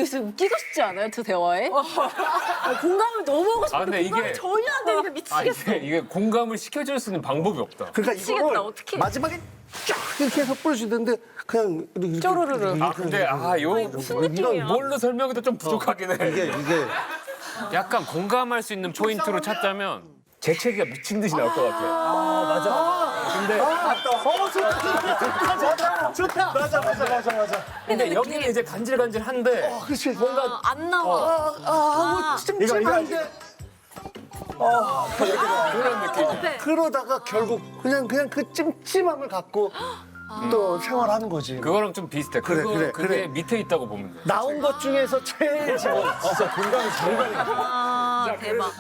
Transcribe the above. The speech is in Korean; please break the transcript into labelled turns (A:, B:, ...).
A: 여기서 웃기고 싶지 않아요? 저 대화에? 공감을 너무 하고 싶은데
B: 근데
A: 공감이
B: 이게-
A: 전혀 안 되니까 미치겠어.
B: 이게 공감을 시켜줄 수 있는 방법이 없다.
C: 그러니까
A: 미치겠다,
C: 이거를
A: 어떡해.
C: 마지막에 쫙 이렇게 해서 뿌려주는데 그냥 이렇게
A: 쪼르르르.
B: 근데
A: 무슨 느낌이야?
B: 뭘로 설명해도 좀 부족하긴 해.
C: 이게
B: 약간 공감할 수 있는 포인트로 찾자면 재채기가 미친 듯이 나올 것 같아. 근데 여기는 이제 간질간질한데
C: 그렇지.
B: 뭔가
A: 안 나와.
C: 아, 찜찜한데
B: 그런 느낌이야.
C: 그러다가 결국 그냥 그 찜찜함을 갖고 또 생활하는 거지.
B: 그거랑 좀 비슷해.
C: 그래,
B: 그거,
C: 그래,
B: 그게
C: 그래.
B: 밑에 있다고 보면 돼.
C: 나온 것 중에서 제일 지금 진짜 공감이 제일 가는 거야.
A: 아, 대박.